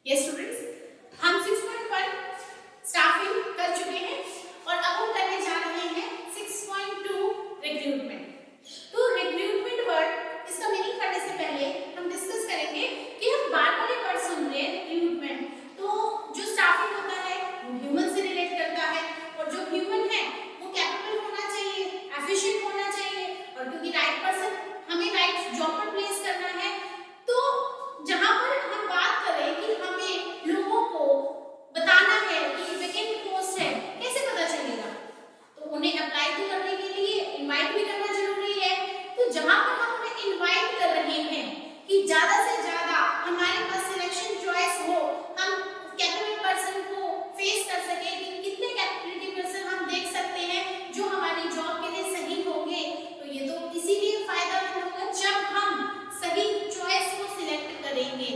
ये स्टूडेंट्स, हम 6.1 स्टाफिंग कर चुके हैं और अब हम करने जा रहे हैं 6.2 रिक्रूटमेंट। तो रिक्रूटमेंट वर्ड, इसका मीनिंग करने से पहले हम डिस्कस करेंगे कि हम बार बार ये वर्ड सुन रहे हैं रिक्रूटमेंट। तो जो स्टाफिंग होता है वो ह्यूमन से रिलेट करता है और जो ह्यूमन है वो कैपेबल होना चाहिए, एफिशिएंट होना चाहिए, और क्योंकि राइट पर्सन हमें राइट जॉब पर प्लेस करना है, तो जहां पर हम बात करें कि हमें लोगों को बताना है कि वैकेंट पोस्ट है, कैसे पता चलेगा? तो उन्हें अप्लाई तो करने के लिए इनवाइट भी करना जरूरी है। तो जहां पर हम उन्हें इनवाइट कर रहे हैं कि ज्यादा से ज्यादा हमारे पास सिलेक्शन चॉइस हो, हम कैपेबल पर्सन को फेस कर सके कि कितने कैपेबिलिटी पर्सन हम देख सकते हैं जो हमारी जॉब के लिए सही होंगे। तो ये तो इसीलिए फायदामंद होगा जब हम सही चॉइस को सिलेक्ट करेंगे,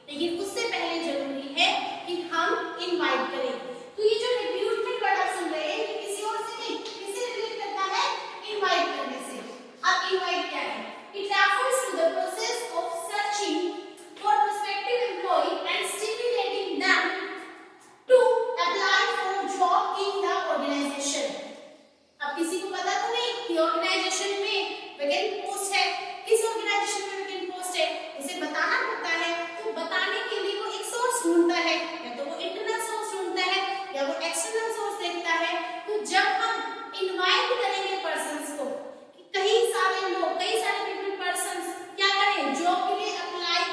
लेकिन उससे पहले जरूरी है कि हम इनवाइट करें। तो ये जो रिक्रूटमेंट वर्ड आप सुन रहे हैं, किसी और से नहीं, किससे रिलेट करता है? इनवाइट करने से। अब इनवाइट क्या है? It refers to the process of searching for prospective employee and stimulating them to apply for a job in the organization। अब किसी को पता तो नहीं कि ऑर्गेनाइजेशन में वैकेंट पोस्ट है, किस ऑर्गेनाइजेशन में वैकेंट पोस्ट है, इसे बताना पड़ता है। तो बताने के लिए वो एक सोर्स ढूंढता है, या तो वो इंटरनल सोर्स ढूंढता है या वो एक्सटर्नल सोर्स देखता है। तो जब हम इनवाइट करेंगे पर्सन्स को, कई सारे लोग, कई सारे पीपल पर्सन्स क्या करें, जॉब के लिए अप्लाई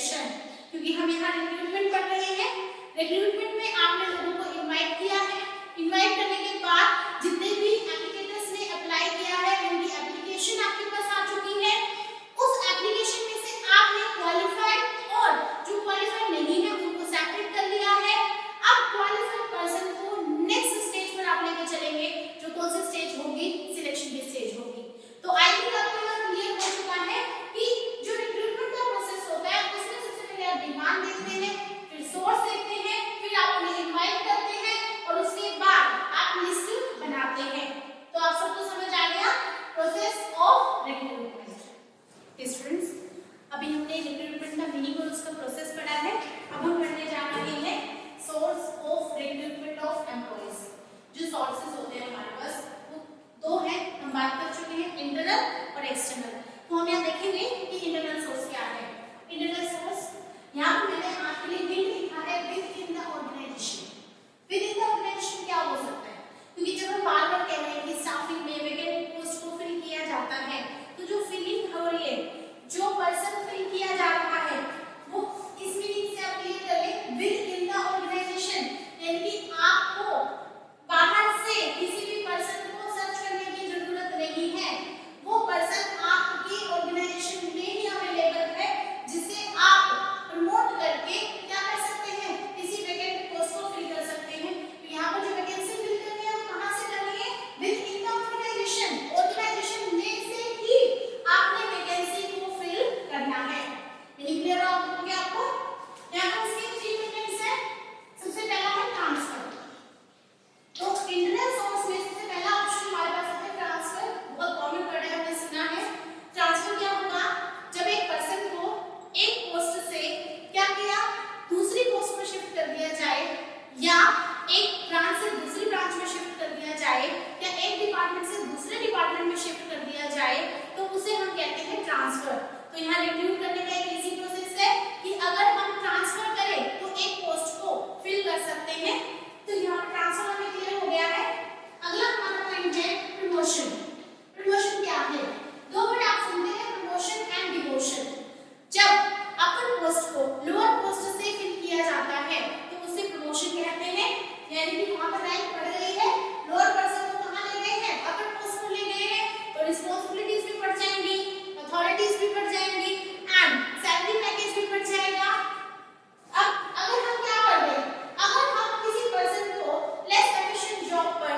सिलेक्शन, क्योंकि हम यहाँ रिक्रूटमेंट पढ़ रहे हैं। रिक्रूटमेंट में आपने लोगों को इनवाइट किया है, इनवाइट करने के बाद जितने भी एप्लीकेटर्स ने अप्लाई किया है उनकी एप्लीकेशन आपके पास आ चुकी है। उस एप्लीकेशन में से आपने क्वालिफाइड और जो क्वालिफाइड नहीं है उनको सेपरेट कर लिया है। अब क्वालिफाइड पर्सन को नेक्स्ट स्टेज पर आप लेके चलेंगे, जो कौन सी स्टेज होगी, सिलेक्शन की स्टेज होगी। तो आई थिंक आपको यह क्लियर हो चुका है कि जो रिक्रूटमेंट का प्रोसेस होता है उसमें सबसे पहले आप डिमांड देखते हैं, फिर सोर्स देखते हैं, फिर आप उन्हें इनवाइट करते हैं और उसके बाद आप लिस्ट बनाते हैं। तो आप सबको समझ आ गया प्रोसेस ऑफ रिक्रूटमेंट। स्टूडेंट्स, अभी हमने रिक्रूटमेंट का मीनिंग और उसका प्रोसेस पढ़ा है। अब हम पढ़ने जा रहे हैं source of recruitment of employees. जो सोर्सेज होते हैं हमारे पास वो दो हैं, हम बात कर चुके हैं, इंटरनल और एक्सटर्नल। तो हम यहाँ देखेंगे कि इंटरनल सोर्स क्या है। इंटरनल सोर्स यहाँ पर मैंने आपके लिए विद लिखा है, within the organisation. Within the organisation क्या हो सकता है, क्योंकि जब हम बार बार कह रहे हैं कि स्टाफिंग में वैकेंट पोस्ट को फिल किया जाता है, तो जो फिलिंग हो रही है, जो पर्सन फिल किया जा रहा है, वो इस मीनिंग से आप क्लियर कर लें, विद इन द ऑर्गेनाइजेशन, यानी कि आपको बाहर से किसी भी पर्सन को सर्च करने की जरूरत नहीं है। वो पर्सन आपकी ऑर्गेनाइजेशन में ही अवेलेबल है, जिसे आप प्रमोट करके क्या कर सकते हैं, किसी वैकेंट पोस्ट को फिल कर सकते हैं। तो यहाँ पर जो वैकेंसी फिल करनी है वो कहाँ से करनी है, within the organisation. Organisation में से ही आपने वैकेंसी को फिल करना है। क्लियर हो गया आपको? यहाँ पर इसके 3 मेथड्स हैं। सबसे पहला है ट्रांसफर। तो इंटरनल सोर्स में सबसे पहला ऑप्शन हमारे पास है ट्रांसफर। बहुत कॉमन वर्ड है, हमने सुना है। ट्रांसफर क्या होगा, जब एक पर्सन को एक पोस्ट से क्या किया, दूसरी पोस्ट में शिफ्ट कर दिया जाए, या एक ब्रांच से दूसरी ब्रांच में शिफ्ट कर दिया जाए, या एक डिपार्टमेंट से दूसरे डिपार्टमेंट में शिफ्ट कर दिया जाए, तो उसे हम कहते हैं ट्रांसफर। तो यहाँ रिक्रूट करने का एक इजी प्रोसेस है कि अगर हम ट्रांसफर करें तो एक पोस्ट को फिल कर सकते हैं। तो यहाँ ट्रांसफर हमें क्लियर हो गया है। अगला हमारा पॉइंट है प्रमोशन। प्रमोशन क्या है, दो वर्ड आप सुनते हैं, प्रमोशन एंड डिमोशन। जब अपर पोस्ट को लोअर पोस्ट से फिल किया जाता है तो उसे प्रमोशन कहते हैं। यानी कि वहां पर रैंक बढ़ गई है, लोअर पर्सन को कहां ले गए हैं, अपर पोस्ट पर ले गए हैं, तो रिस्पांसिबिलिटीज भी बढ़ जाएंगी, अथॉरिटीज भी बढ़ जाएंगी एंड सैलरी पैकेज भी बढ़ जाएगा। अब अगर हम क्या कर दें, अगर हम किसी पर्सन को लेस एफिशिएंट जॉब पर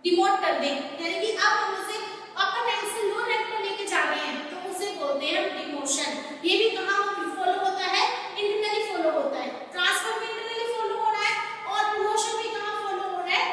डिमोट कर दें, यानी कि अब हम उसे अपर रैंक से लोअर रैंक पर लेके जा रहे हैं, तो उसे बोलते हैं डिमोशन। ये भी कहां फॉलो होता है, इंटरनली फॉलो होता है। ट्रांसफर भी इंटरनली फॉलो हो रहा है और प्रमोशन भी कहां फॉलो हो रहा है,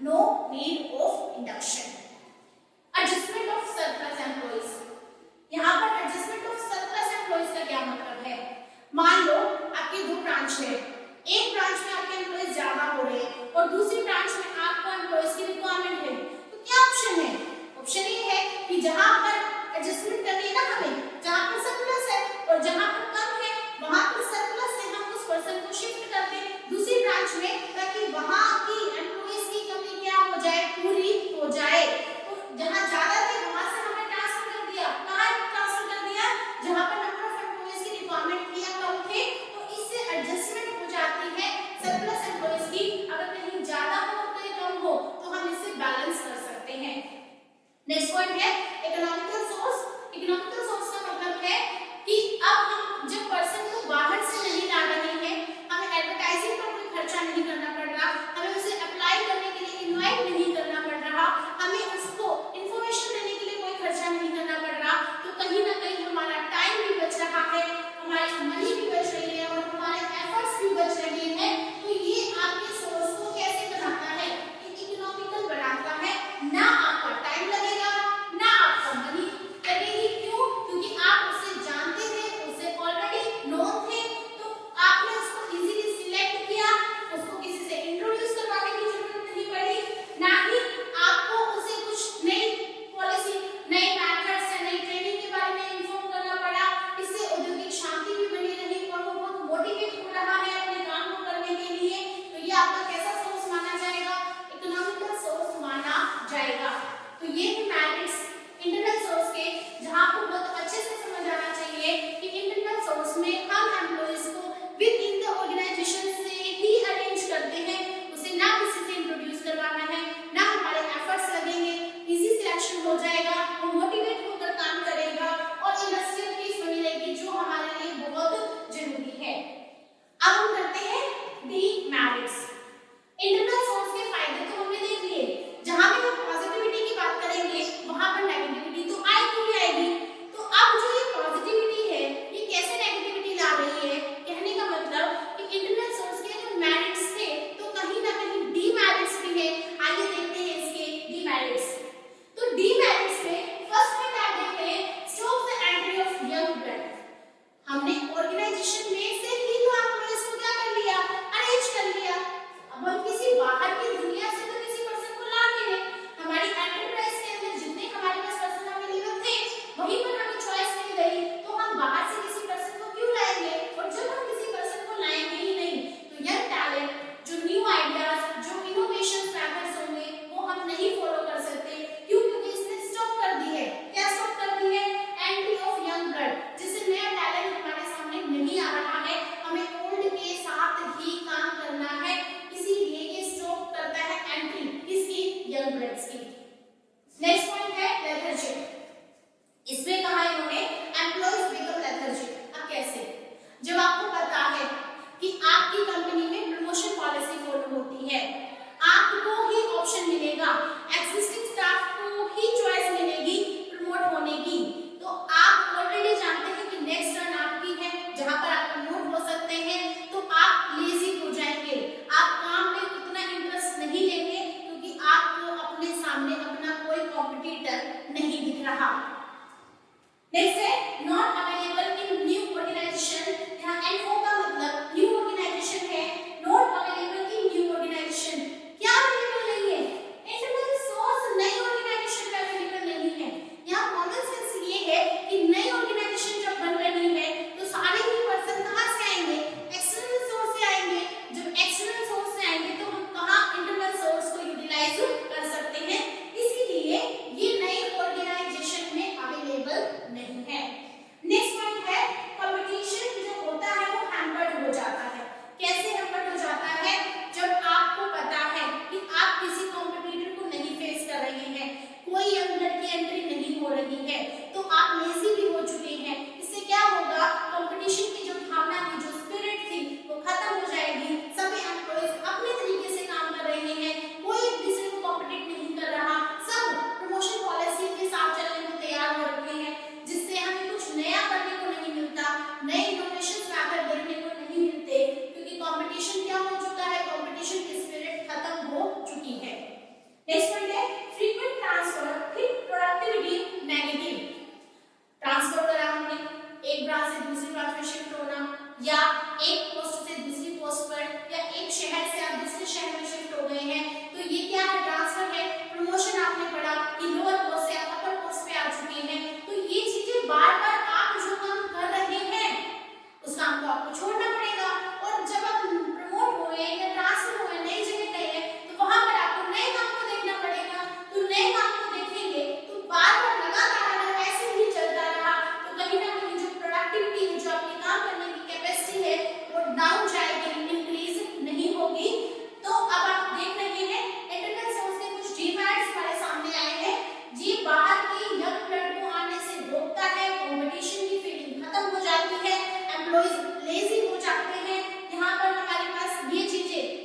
no need of induction. Adjustment of surplus employees, यहाँ पर एडजस्टमेंट ऑफ सरप्लस एम्प्लॉइज का क्या मतलब है? मान लो आपकी दो ब्रांच है, एक ब्रांच में आपके एम्प्लॉइज ज्यादा हो रहे हैं और दूसरी ब्रांच में आपको एम्प्लॉइज की रिक्वायरमेंट है, तो क्या ऑप्शन है? ऑप्शन ये है कि जहां पर एडजस्टमेंट करनी है ना हमें, जहां पर सरप्लस है और जहां पर कम है वहां पर सरप्लस से हम उस पर्सन को शिफ्ट कर दें दूसरी ब्रांच में, ताकि वहां की एम्प्लॉइज की कमी क्या हो जाए, पूरी हो जाए।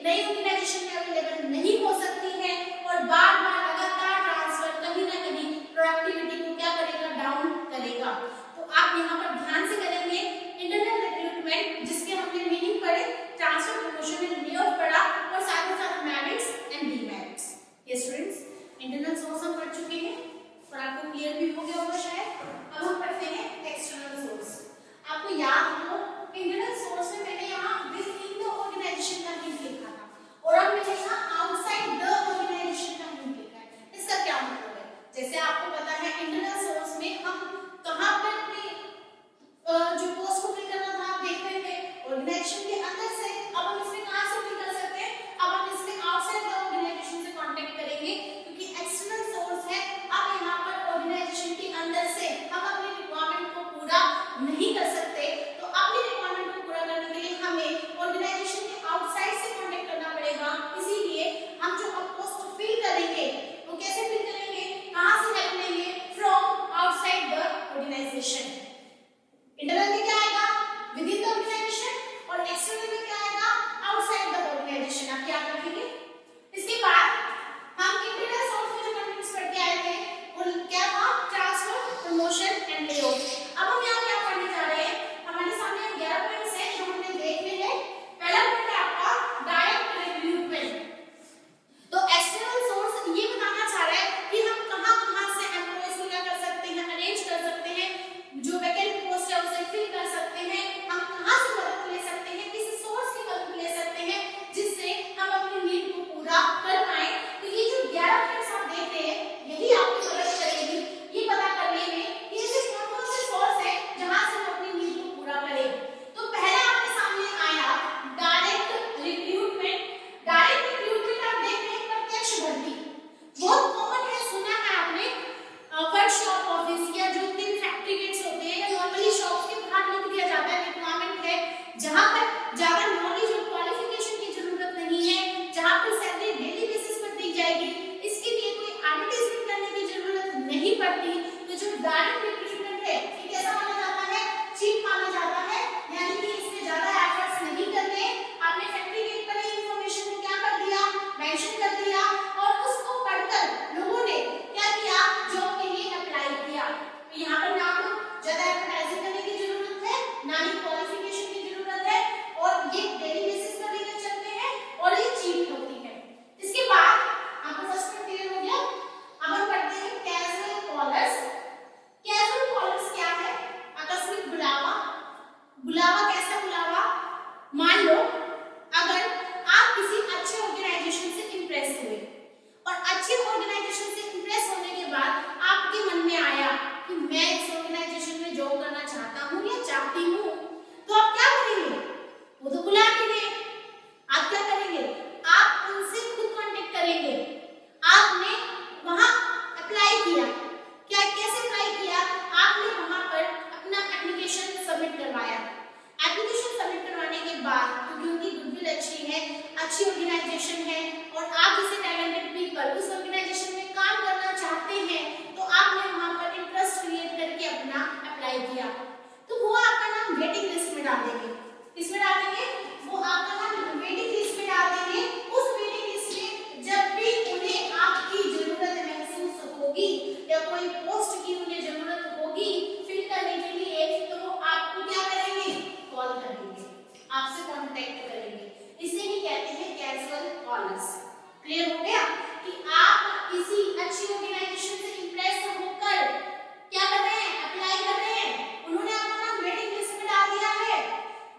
नई ऑर्गेनाइजेशन में अवेलेबल नहीं हो सकती है और बार बार लगातार ट्रांसफर कहीं ना कहीं प्रोडक्टिविटी को क्या करेगा, डाउन करेगा। तो आप यहाँ पर ध्यान से करेंगे इंटरनल रिक्रूटमेंट, जिसके हमने मीनिंग पढ़े, ट्रांसफर, प्रमोशन एंड लेऑफ पढ़ा और साथ ही साथ मेरिट्स एंड डीमेरिट्स। ये स्टूडेंट्स इंटरनल सोर्स हम पढ़ चुके हैं और आपको क्लियर भी हो गया होगा शायद। अब हम पढ़ते हैं एक्सटर्नल सोर्स। आपको याद हो इंटरनल सोर्स में मैंने यहाँ विद इन द ऑर्गेनाइजेशन का हिंट लिखा था और अब मैंने यहाँ आउटसाइड द ऑर्गेनाइजेशन का हिंट लिखा है। इसका क्या मतलब है? जैसे आपको पता है इंटरनल सोर्स में हम कहाँ पर अपने जो पोस्ट को फिल करना था देख रहे थे ऑर्गेनाइजेशन के अंदर से। अब हम इसमें कहाँ से फिल कर सकते हैं? अब हम इसमें आउटसाइड द ऑर्गेनाइजेशन से कांटेक्ट करेंगे क्योंकि एक्सटर्नल सोर्स है। अब यहाँ पर ऑर्गेनाइजेशन के अंदर से हम अपनी रिक्वायरमेंट को पूरा नहीं कर सकते, तो अपनी रिक्वायरमेंट को पूरा करने के लिए हमें ऑर्गेनाइजेशन के आउटसाइड से कांटेक्ट करना पड़ेगा। इसीलिए हम जो पोस्ट फिल करेंगे वो कैसे फिल करेंगे, कहाँ से हेल्प लेंगे? From outside the organisation. Internal में क्या आएगा? विद इन द ऑर्गेनाइजेशन और एक्सटर्नल में क्या आएगा? Outside the organisation. आप याद रखेंगे। इसके बाद हम इंटरनल सोर्स में जो कंटेंट्स पढ़ के आए थे वो क्या था? Transfer, promotion and layoff. अब हम यहाँ क्या पढ़ने जा रहे हैं? हमारे सामने 11 पॉइंट्स हैं जो हमने देख लिए हैं। पहला पॉइंट है आपका डायरेक्ट रिक्रूटमेंट। तो एक्सटर्नल सोर्स ये बताना चाह रहा है कि हम कहाँ-कहाँ से एम्प्लॉयज को क्या कर सकते हैं, अरेंज कर सकते हैं, जो वैकेंट पोस्ट है उसे फिल कर सकते हैं। हम कहाँ से मदद ले सकते हैं, किस सोर्स की मदद ले सकते हैं जिससे हम अपनी नीड को पूरा कर पाए। तो ये जो 11 पॉइंट्स आप देख रहे हैं यही आपकी मदद करेगी ये पता करने में कि ऐसे कौन-कौन से सोर्स है जहां से हम अपनी नीड को पूरा करें। तो पहला आपके सामने आया डायरेक्ट रिक्रूटमेंट। डायरेक्ट रिक्रूटमेंट आप देख रहे हैं प्रत्यक्ष भर्ती, बहुत कॉमन है, सुना है आपने। वर्कशॉप ऑफिस या जो भी फैक्ट्री गेट्स होते हैं या नॉर्मली शॉप्स के बाहर लिख दिया जाता है रिक्वायरमेंट है, जहां पर ज्यादा नॉलेज और क्वालिफिकेशन की जरूरत नहीं है, जहां पर सैलरी डेली बेसिस पर दी जाएगी, इसके लिए कोई एडवर्टाइजमेंट करने की जरूरत नहीं पड़ती। तो जो डायरेक्ट रिक्रूटमेंट है ये कैसा माना जाता है? चीप माना जाता है, यानी कि इसमें ज्यादा एफर्ट्स नहीं करने। आपने फैक्ट्री गेट पर इंफॉर्मेशन को क्या कर दिया, मेंशन कर दिया और उसको पढ़कर लोगों ने क्या किया, जॉब के लिए अप्लाई किया। तो यहाँ पर ना तो ज्यादा एडवर्टाइजिंग करने की जरूरत है, ना ही क्वालिफिकेशन की जरूरत है और ये डेली बेसिस पर लेकर चलते हैं और ये चीप होती है। इसके बाद आपको फर्स्ट पॉइंट क्लियर हो गया। अब हम पढ़ते हैं कैजुअल कॉलर्स। कैजुअल कॉलर्स क्या है? आकस्मिक बुलावा। बुलावा कैसा बुलावा? मान लो अगर आप किसी अच्छे ऑर्गेनाइजेशन से इंप्रेस हुए और अच्छे ऑर्गेनाइजेशन से इंप्रेस होने के बाद आपके मन में आया कि मैं इस ऑर्गेनाइजेशन में जॉब करना चाहता हूँ या चाहती हूँ, तो आप क्या करेंगे? वो तो बुला लेंगे। आप क्या करेंगे? आप उनसे खुद कांटेक्ट करेंगे। आपने वहां अप्लाई किया। क्या कैसे अप्लाई किया? आपने वहां पर अपना एप्लीकेशन सबमिट करवाया। एप्लीकेशन सबमिट करवाने के बाद क्योंकि उनकी गुडविल अच्छी है, अच्छी ऑर्गेनाइजेशन है और आप जैसे टैलेंटेड पीपल उस ऑर्गेनाइजेशन में काम करना चाहते हैं, तो आपने वहां पर इंटरेस्ट क्रिएट करके अपना अप्लाई किया, तो वो आपका नाम वेटिंग लिस्ट में डाल देंगे। किसमें डाल देंगे? वो आपका नाम वेटिंग लिस्ट में डाल देंगे। उस वेटिंग लिस्ट में जब भी उन्हें आपकी जरूरत महसूस होगी या कोई पोस्ट की उन्हें जरूरत होगी फिल करने के लिए, तो वो आपको क्या करेंगे? कॉल करेंगे, आपसे कांटेक्ट करेंगे। इसे ही कहते हैं कैजुअल कॉलर्स। क्लियर हो गया कि आप किसी अच्छी ऑर्गेनाइजेशन से इंप्रेस होकर क्या कर रहे हैं? अप्लाई कर रहे हैं। उन्होंने आपका नाम वेटिंग लिस्ट में डाल दिया है।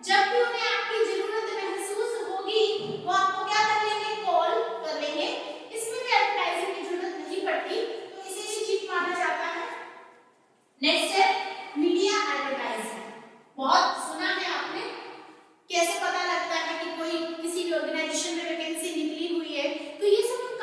जब भी उन्हें आपकी जरूरत महसूस होगी वो आपको क्या कर लेंगे? कॉल कर लेंगे। इसमें भी एडवर्टाइजिंग की जरूरत नहीं पड़ती, तो इसे भी चीप माना जाता है। नेक्स्ट है मीडिया एडवर्टाइजिंग। बहुत सुना है आपने। कैसे पता लगता है कि कोई किसी भी ऑर्गेनाइजेशन में वैकेंसी निकली हुई है? तो ये सब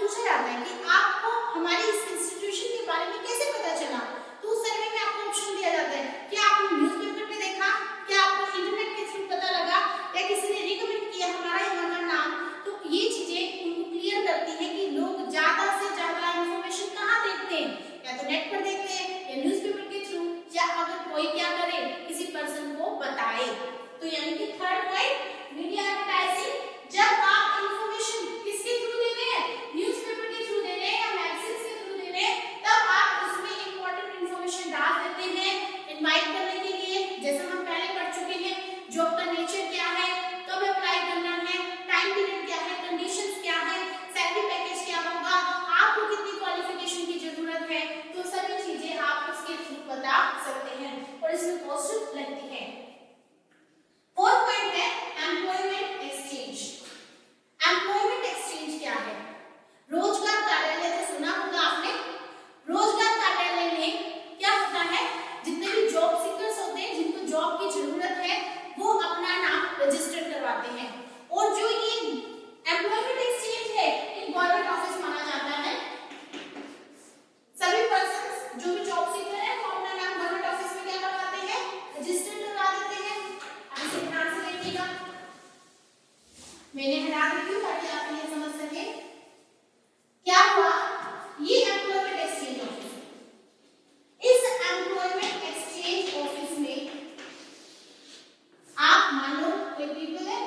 पूछा जाता है कि आपको हमारे इस इंस्टीट्यूशन के बारे में कैसे पता चला, तो उस सर्वे में आपको ऑप्शन दिया जाता है कि आपने न्यूज़पेपर में देखा, क्या आपको इंटरनेट के थ्रू पता लगा, या किसी ने रिकमेंड किया हमारा यहाँ का नाम। तो ये चीजें उनको क्लियर करती है कि लोग ज्यादा से ज्यादा इंफॉर्मेशन कहाँ देखते हैं, या तो नेट पर देखते हैं या न्यूज़पेपर के थ्रू, या अगर कोई क्या करे किसी पर्सन को बताए। तो यानी कि थर्ड पॉइंट मीडिया एडवर्टाइजिंग, जब आप इंफॉर्मेशन किसके थ्रू दे रहे हैं, न्यूज़पेपर के थ्रू दे रहे हैं या मैगजीन्स के थ्रू दे रहे हैं, तब आप उसमें इंपॉर्टेंट इंफॉर्मेशन डाल देते हैं इनवाइट करने के लिए। जैसा हम पहले पढ़ चुके हैं जॉब का नेचर क्या है, कब अप्लाई करना है, टाइम पीरियड क्या है, कंडीशंस क्या है, सैलरी पैकेज क्या होगा, आपको कितनी क्वालिफिकेशन की जरूरत है, तो सभी चीजें आप उसके थ्रू बता सकते हैं और इसमें कॉस्ट लगती है। फोर्थ पॉइंट है एम्प्लॉयमेंट एक्सचेंज। एम्प्लॉयमेंट एक्सचेंज क्या है? रोजगार कार्यालय तो सुना होगा आपने। रोजगार कार्यालय में क्या होता है, जितने भी जॉब सीकर्स होते हैं जिनको जॉब की जरूरत है वो अपना नाम रजिस्टर करवाते हैं, और जो ये एम्प्लॉयमेंट एक्सचेंज है ये गवर्नमेंट ऑफिस माना जाता है। सभी पर्सन जो भी जॉब सीकर है वो अपना नाम गवर्नमेंट ऑफिस में क्या करवाते हैं, रजिस्टर करवा देते हैं। अब इसे ध्यान से देखिएगा, मैंने हटा दी क्यों, ताकि आप ये समझ सके क्या हुआ। ये एम्प्लॉयमेंट एक्सचेंज ऑफिस, इस एम्प्लॉयमेंट एक्सचेंज ऑफिस में आप मान लो कोई पीपल है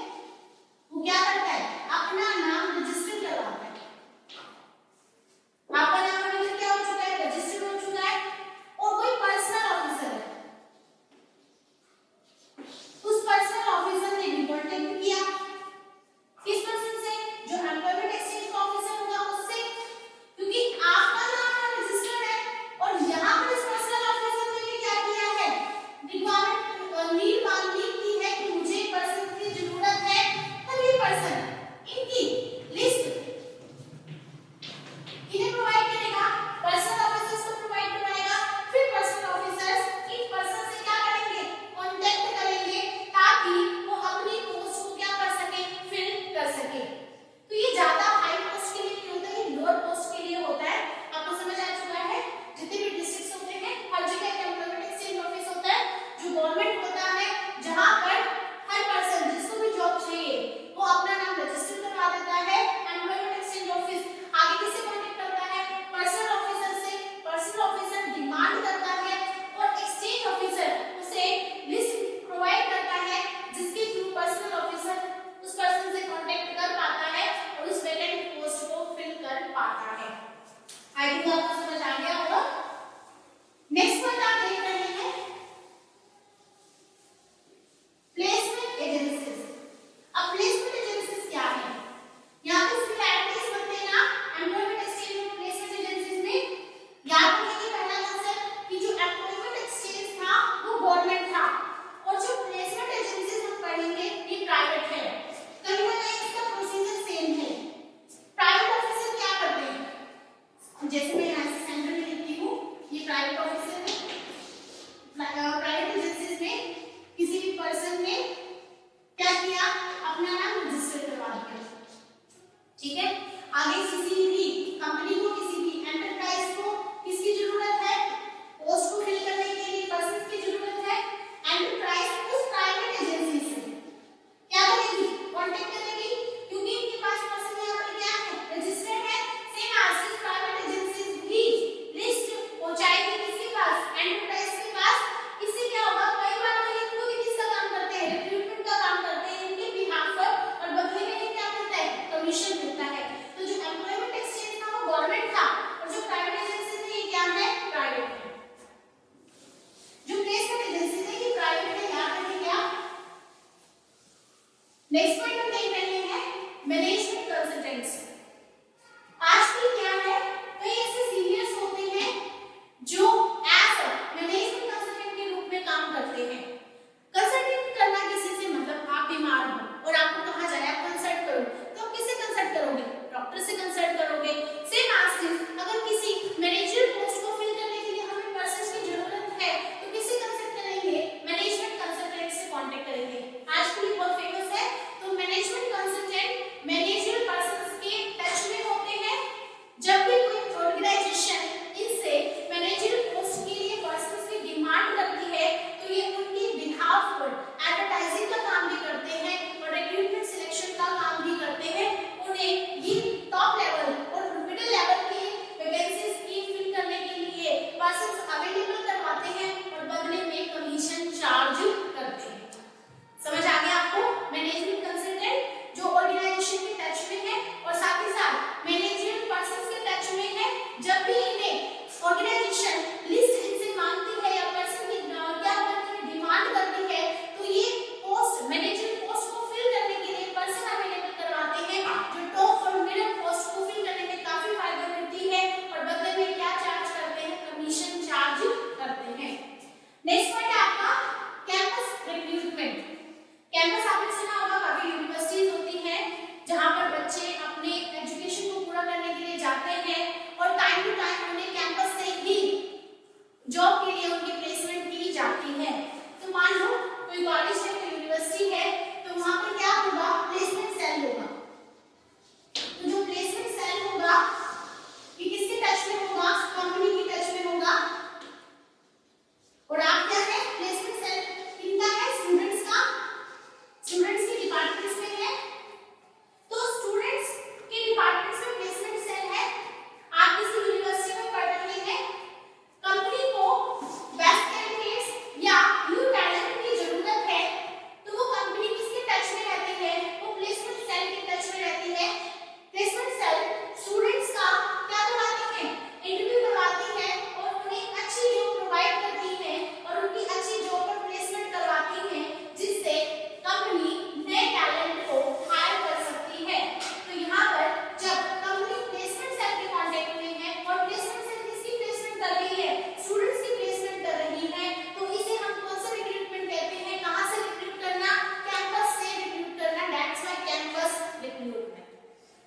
वो क्या करता है, अपना नाम रजिस्टर करवाता है। आपका नाम अभी क्या हो चुका है, रजिस्टर हो चुका है, और कोई पर्सनल ऑफिसर है, उस पर्सनल ऑफिसर ने भी कांटेक्ट किया किस पर्सन से, जो एम्प्लॉयमेंट एक्सचेंज का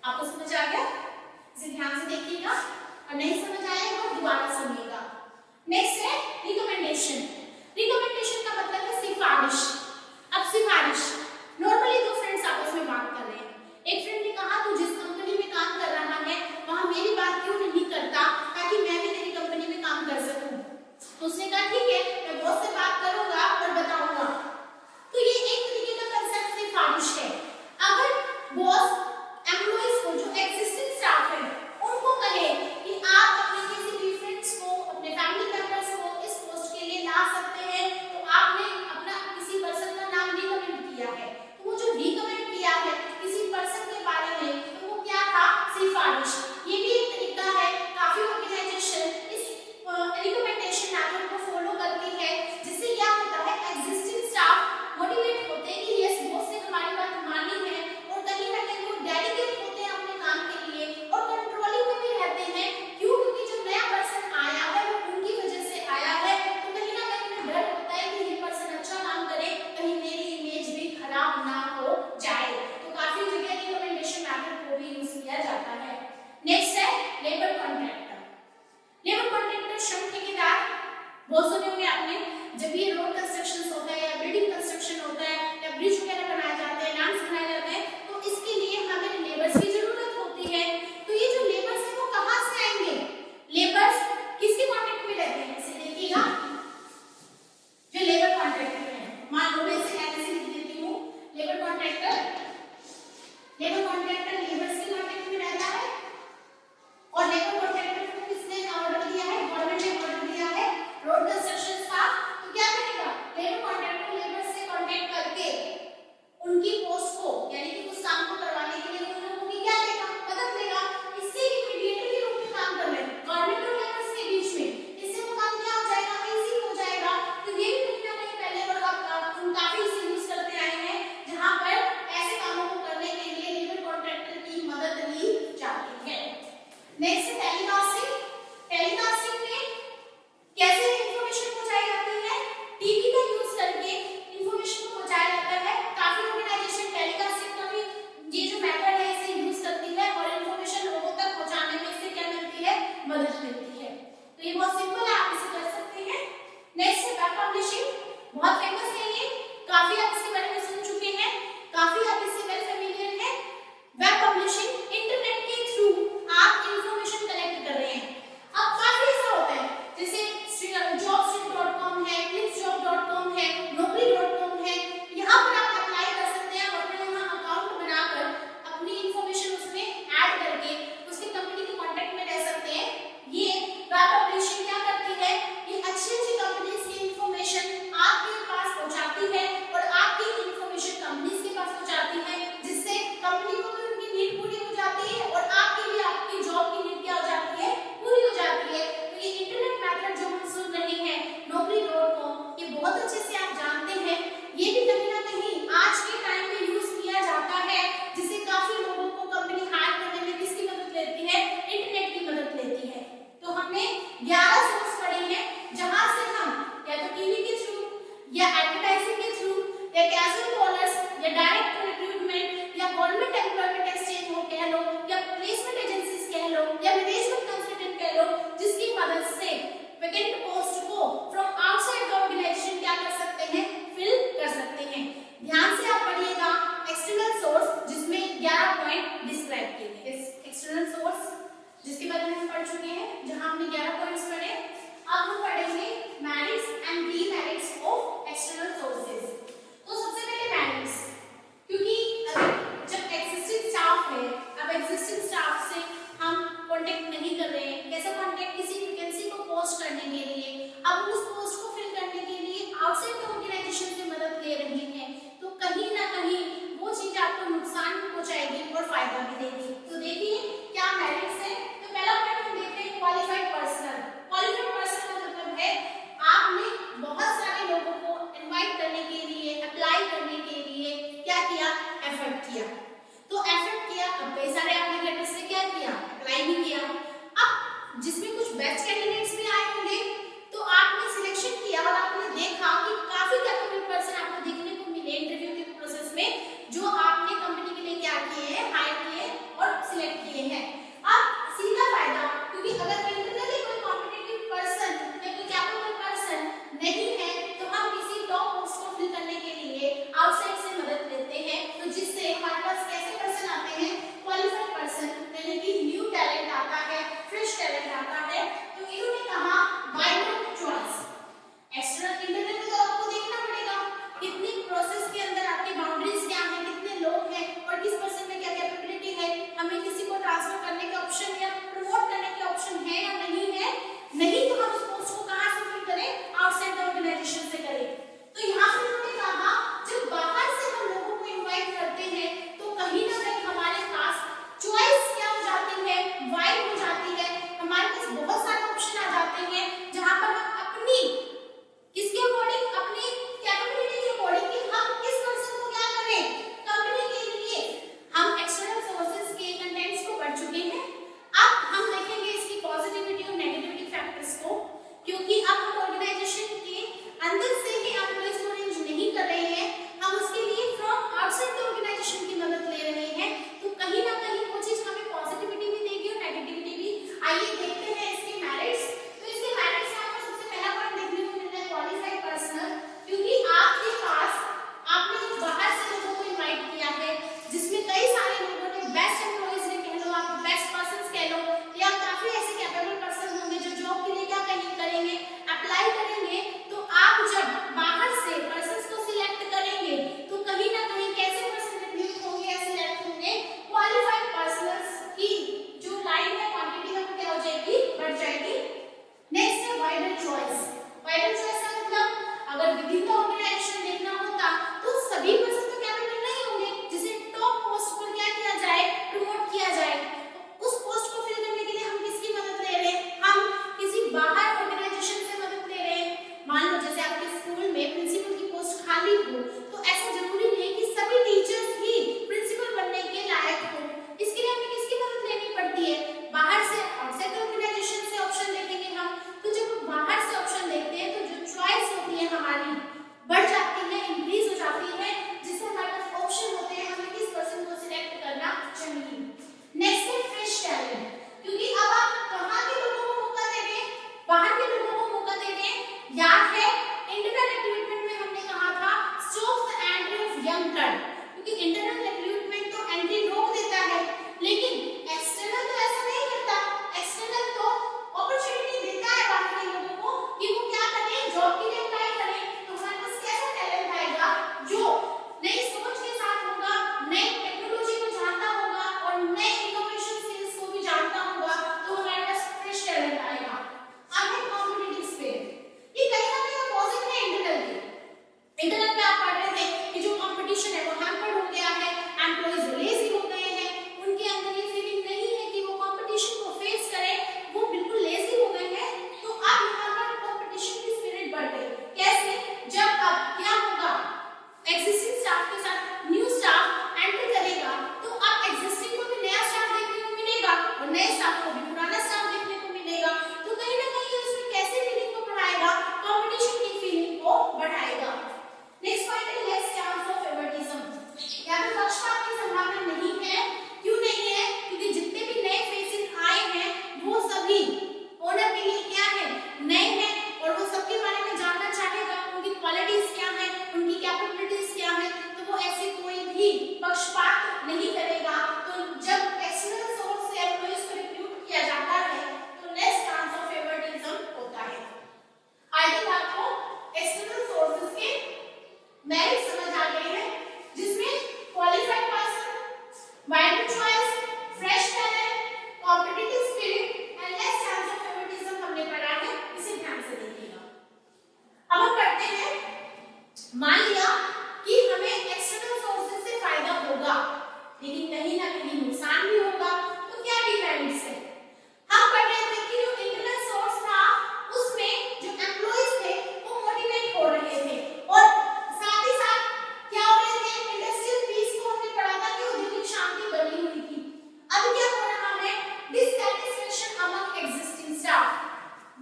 आपको समझ आ गया? इसे ध्यान से देखिएगा और नहीं समझ आएगा तो दोबारा सुनिएगा। नेक्स्ट है रिकमेंडेशन। रिकमेंडेशन का मतलब है सिफारिश। अब सिफारिश नॉर्मली दो फ्रेंड्स आपस में बात कर रहे हैं। एक फ्रेंड ने कहा तू जिस कंपनी में काम कर रहा है वहां मेरी बात क्यों नहीं करता ताकि मैं भी तेरी कंपनी में काम कर सकूं। तो उसने कहा ठीक है मैं बॉस से बात करूंगा और बताऊंगा। तो ये एक तरीके का कंसेप्ट सिफारिश है। अगर बॉस एम्प्लॉइज को जो एक्सिस्टिंग स्टाफ है उनको कहे कि आप अपने किसी भी फ्रेंड्स को अपने फैमिली मेंबर्स को इस पोस्ट के लिए ला सकते हैं तो आपने अपना किसी पर्सन का नाम रिकमेंड किया है तो वो जो रिकमेंड किया है किसी पर्सन के बारे में तो वो क्या था? सिफारिश। ये भी एक तरीका है। काफी ऑर्गेनाइजेशन इस रिकमेंडेशन मेथड को फॉलो करती है जिससे क्या होता है एक्जिस्टिंग स्टाफ मोटिवेट होते हैं कि यस बॉस ने हमारी बात मानी है और कहीं ना कहीं वो डेडिकेट होते हैं अपने काम के लिए और कंट्रोलिंग में भी रहते हैं। क्यों? क्योंकि जो नया पर्सन आया है वो उनकी वजह से आया है तो कहीं ना कहीं उन्हें डर होता है कि ये पर्सन अच्छा काम करे कहीं मेरी इमेज भी खराब ना हो जाए। तो काफी जगह रिकमेंडेशन मेथड को भी यूज किया जाता है। नेक्स्ट है लेबर कॉन्ट्रैक्टर। लेबर कॉन्ट्रैक्टर श्रम ठेकेदार बहुत सुने होंगे आपने। जब ये रोड कंस्ट्रक्शन होता है या बिल्डिंग कंस्ट्रक्शन होता है या ब्रिज वगैरह बनाए जाते हैं लैंड्स बनाए जाते हैं तो इसके लिए हमें लेबर्स की जरूरत होती है। तो ये जो लेबर्स है वो कहाँ से आएंगे? लेबर्स किसके कॉन्ट्रैक्ट में रहते हैं? इसे देखिएगा जो लेबर कॉन्ट्रैक्टर है मान लो मैं इसे ऐसे लिख देती हूँ labour contractor. Labour contractor labours के कॉन्ट्रैक्ट में रहता है और लेबर कॉन्ट्रैक्टर को किसने ऑर्डर दिया है? गवर्नमेंट ने ऑर्डर दिया है रोड कंस्ट्रक्शन का। तो क्या करेगा? लेबर कॉन्ट्रैक्टर लेबर से कांटेक्ट करके उनकी पोस्ट को यानी कि उस काम को करवाने के लिए उन लोगों की क्या लेगा? मदद लेगा। इससे ही मीडिएटर के रूप में काम कर रहे हैं गवर्नमेंट और लेबर्स के बीच में। इससे वो काम क्या हो जाएगा? इजी हो जाएगा। तो ये भी कहीं ना कहीं पहले और अब हम काफी इसे यूज करते आए हैं जहां पर ऐसे कामों को करने के लिए लेबर कॉन्ट्रैक्टर की मदद ली जाती है। Next telecasting. टेलीकास्टिंग में कैसे इंफॉर्मेशन पहुंचाई जाती है? टीवी का यूज करके इंफॉर्मेशन को पहुंचाया जाता है। काफी ऑर्गेनाइजेशन टेलीकास्टिंग का भी ये जो मेथड है इसे यूज करती है और इंफॉर्मेशन लोगों तक पहुंचाने में इससे क्या मिलती है? मदद मिलती है। तो ये बहुत सिंपल है आप इसे कर सकते हैं। नेक्स्ट है वेब पब्लिशिंग। बहुत फेमस है ये। काफी आप इसके बारे में सुन चुके हैं। काफी आप इससे वेल फैमिलियर हैं। वेब पब्लिशिंग इंटरनेट के थ्रू आप इंफॉर्मेशन कलेक्ट कर रहे हैं। अब काफी ऐसा होता है जैसे jobstreet.com है, clicksjob.com है, naukri.com है। यहाँ पर आप अप्लाई कर सकते हैं और अपने यहाँ अकाउंट बनाकर अपनी इंफॉर्मेशन उसमें ऐड करके उसके कंपनी के कांटेक्ट में रह सकते हैं। ये वेब पब्लिशिंग क्या करती है? ये अच्छी कंपनीज की इंफॉर्मेशन आपके पास पहुंचाती है और आपकी इंफॉर्मेशन कंपनीज के पास पहुंचाती है जिससे कंपनी को भी उनकी नीड पूरी हो जाती है और आपके लिए आपकी जॉब की नीड क्या हो जाती है? पूरी हो जाती है। तो ये इंटरनेट मेथड जो हम सुन रहे हैं naukri.com ये बहुत अच्छे से आप जानते हैं। ये भी कहीं ना कहीं आज के टाइम में यूज किया जाता है जिससे काफी लोगों को कंपनी हायर करने में किसकी मदद लेती है? इंटरनेट की मदद लेती है। तो हमने 11 सोर्स पढ़े हैं जहां से हम या तो टीवी के थ्रू या एडवर्टाइजिंग के थ्रू या कैजुअल कॉलर्स या डायरेक्ट रिक्रूटमेंट या गवर्नमेंट एम्प्लॉयमेंट एक्सचेंज हो कह लो या प्लेसमेंट एजेंसीज कह लो या मैनेजमेंट कंसल्टेंट कह लो जिसकी मदद से वैकेंट पोस्ट को फ्रॉम आउटसाइड द ऑर्गेनाइजेशन क्या कर सकते हैं? फिल कर सकते हैं। ध्यान से आप पढ़िएगा एक्सटर्नल सोर्स जिसमें 11 पॉइंट डिस्क्राइब किए गए। एक्सटर्नल सोर्स जिसके बारे में हम पढ़ चुके हैं जहां हमने 11 पॉइंट्स पढ़े। अब हम पढ़ेंगे merits and demerits of external sources. तो सबसे पहले मेरिट्स, क्योंकि जब एक्सिस्टिंग स्टाफ है अब एक्सिस्टिंग स्टाफ से हम कांटेक्ट नहीं कर रहे हैं। कैसे कांटेक्ट? किसी वैकेंसी को पोस्ट करने के लिए अब उस पोस्ट को फिल करने के लिए आउटसाइड द ऑर्गेनाइजेशन से मदद ले रहे हैं तो कहीं ना कहीं वो चीज आपको नुकसान भी पहुंचाएगी और फायदा भी देगी। तो देखिए क्या मेरिट्स है। तो पहला पॉइंट हम देखते हैं क्वालिफाइड पर्सन। क्वालिफाइड पर्सन का मतलब है अप्लाई करेंगे तो आप जब बाहर से पर्सन्स को सिलेक्ट करेंगे तो कहीं ना कहीं कैसे पर्सन रिक्रूट होंगे या सिलेक्ट होंगे, क्वालिफाइड पर्सन्स की जो लाइन है क्वांटिटी है वो क्या हो जाएगी, बढ़ जाएगी। नेक्स्ट है वाइडर चॉइस। वाइडर चॉइस का मतलब अगर विदिन द ऑर्गेनाइजेशन देखना होता तो सभी पर्सन तो कैपेबल नहीं होंगे जिसे टॉप पोस्ट पर क्या किया जाए, प्रमोट किया जाए। तो उस पोस्ट को फिल करने के लिए हम किसकी मदद ले रहे हैं, हम किसी बाहर ऑर्गेनाइजेशन से मदद ले रहे हैं। मान लो जैसे आपके स्कूल में प्रिंसिपल की पोस्ट खाली हो तो ऐसा जरूरी नहीं कि सभी टीचर्स ही प्रिंसिपल बनने के लायक हो, इसके लिए हमें किसकी मदद लेनी पड़ती है, बाहर से, आउटसाइड ऑर्गेनाइजेशन से ऑप्शन देखेंगे हम। तो जब हम बाहर से ऑप्शन देखते हैं तो जो चॉइस होती है हमारी बढ़ जाती है, इंक्रीज हो जाती है, जिससे हमारे पास ऑप्शन होते हैं हमें किस पर्सन को सिलेक्ट करना चाहिए। नेक्स्ट है फ्रेश टैलेंट, क्योंकि अब आप कहां के लोगों को मौका दे रहे हैं, बाहर के लोगों को मौका दे रहे हैं। याद है इंटरनल रिक्रूटमेंट में हमने कहा था stop the entry of young blood, क्योंकि इंटरनल रिक्रूटमेंट तो एंट्री रोक देता है लेकिन एक्सटर्नल तो ऐसा नहीं करता। एक्सटर्नल तो अपॉर्चुनिटी देता है बाहर के लोगों को कि वो क्या करें, जॉब के लिए अप्लाई करें। तो हमारे पास कैसा टैलेंट आएगा जो नई सोच के साथ होगा, नई टेक्नोलॉजी को जानता होगा और नए इनोवेशन स्किल्स को भी जानता होगा, तो हमारे पास फ्रेश टैलेंट आएगा। अब है कॉम्पिटिटिव स्पिरिट, ये कहीं ना कहीं अपोजिट है इंटरनल के। इंटरनल में आप पढ़ रहे थे कि जो कंपटीशन है वो हैम्पर्ड हो गया है, एम्प्लॉइज लेजी हो गए हैं, उनके अंदर ये फीलिंग नहीं है कि वो कंपटीशन को फेस करें, वो बिल्कुल लेजी हो गए हैं। तो अब यहाँ पर कंपटीशन की स्पिरिट बढ़ गई। कैसे, जब अब क्या होगा, एग्जिस्टिंग स्टाफ के साथ न्यू स्टाफ एंटर करेगा तो अब एग्जिस्टिंग को भी नया स्टाफ देखने को मिलेगा और नए स्टाफ को भी पुराना स्टाफ देखने को मिलेगा। तो कहीं ना कहीं उसमें कैसे फीलिंग को बढ़ाएगा, कंपटीशन की फीलिंग को बढ़ाएगा। नेक्स्ट पॉइंट है लेस चांस ऑफ फेवरेटिज्म, यहाँ पे पक्षपात की संभावना नहीं है। क्यों नहीं है, क्योंकि जितने भी नए फेसेस आए हैं वो सभी ओनर के लिए क्या है, नए हैं और वो सबके बारे में जानना चाहेगा, उनकी क्वालिटीज क्या है, उनकी कैपेबिलिटीज क्या है। तो वो ऐसे कोई भी पक्षपात नहीं करेगा। तो जब एक्सटर्नल सोर्स से एम्प्लॉइज को रिक्रूट किया जाता है तो लेस चांस ऑफ फेवरेटिज्म होता है। आई थिंक आपको एक्सटर्नल सोर्सेज के मेरिट समझ आ गए हैं, जिसमें qualified person, wider choice, fresh talent, competitive spirit and less chance of favouritism हमने पढ़ा है। इसे ध्यान से देखिएगा। अब हम पढ़ते हैं, मान लिया कि हमें एक्सटर्नल सोर्सेज से फायदा होगा लेकिन कहीं ना कहीं नुकसान भी होगा, तो क्या डिपेंड्स है। हम पढ़ रहे थे कि जो इंटरनल सोर्स था उसमें जो एम्प्लॉइज थे वो मोटिवेट हो रहे थे और साथ ही साथ क्या हो रहे थे, इंडस्ट्रियल पीस को हमने पढ़ा था कि औद्योगिक शांति बनी हुई थी। अब क्या हो रहा है, डिससैटिस्फैक्शन अमंग एग्जिस्टिंग स्टाफ,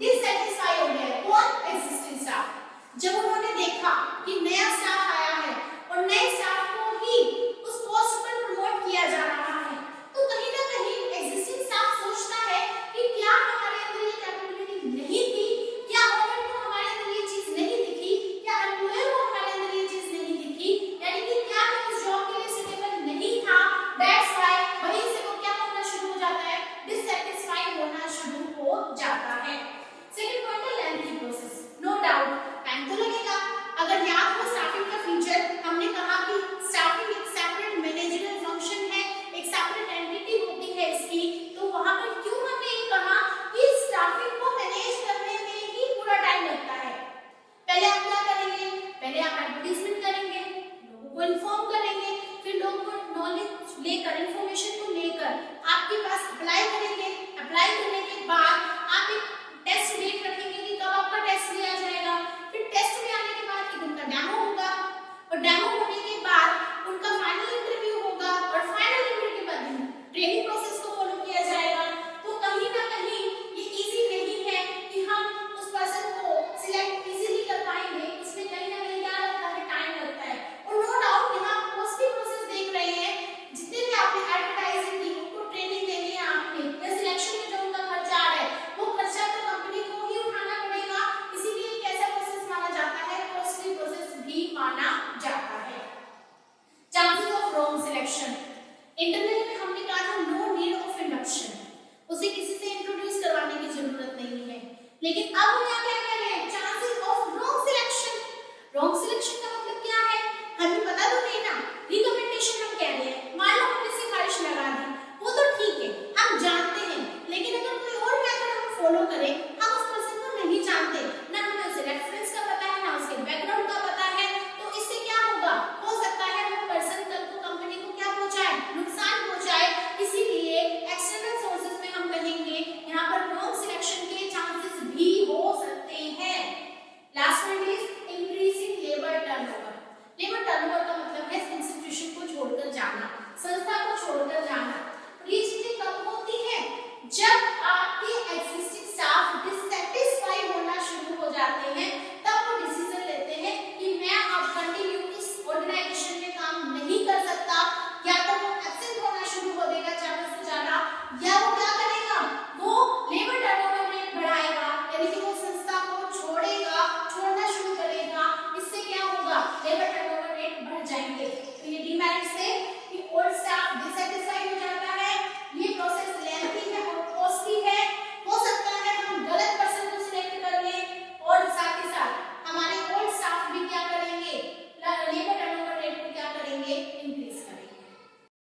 डिससैटिस्फाई हो गया कौन, एग्जिस्टिंग स्टाफ। जब उन्होंने देखा कि नया स्टाफ आया है और नए स्टाफ को ही उस पोस्ट पर प्रमोट किया जा रहा है, तो कहीं ना कहीं एग्जिस्टिंग स्टाफ सोचता है कि क्या हमारे अंदर ये कैपेबिलिटी नहीं थी, क्या ओनर को हमारे अंदर ये चीज नहीं दिखी, क्या एम्प्लॉयर को हमारे अंदर ये चीज नहीं दिखी, यानी कि क्या हम उस जॉब के लिए सुटेबल नहीं था। दैट्स व्हाई वहीं से वो क्या होना शुरू हो जाता है, डिससैटिस्फाई होना शुरू हो जाता है। सेकंड पॉइंट है lengthy process. No doubt time तो लगेगा। अगर याद हो स्टाफिंग का फीचर, हमने कहा कि स्टाफिंग एक सेपरेट मैनेजरियल फंक्शन है, एक सेपरेट एंटिटी होती है इसकी। तो वहां पर क्यों हमने ये कहा कि स्टाफिंग को मैनेज करने में ही पूरा टाइम लगता है। पहले आप क्या करेंगे, पहले आप एडवर्टाइजमेंट करेंगे, लोगों को इन्फॉर्म करेंगे, फिर लोगों को नॉलेज लेकर, इंफॉर्मेशन को लेकर आपके पास अप्लाई करेंगे। अप्लाई करने के बाद आप एक टेस्ट डेट रखेंगे कि कब आपका टेस्ट लिया जाएगा। फिर टेस्ट में आने के बाद एक उनका डेमो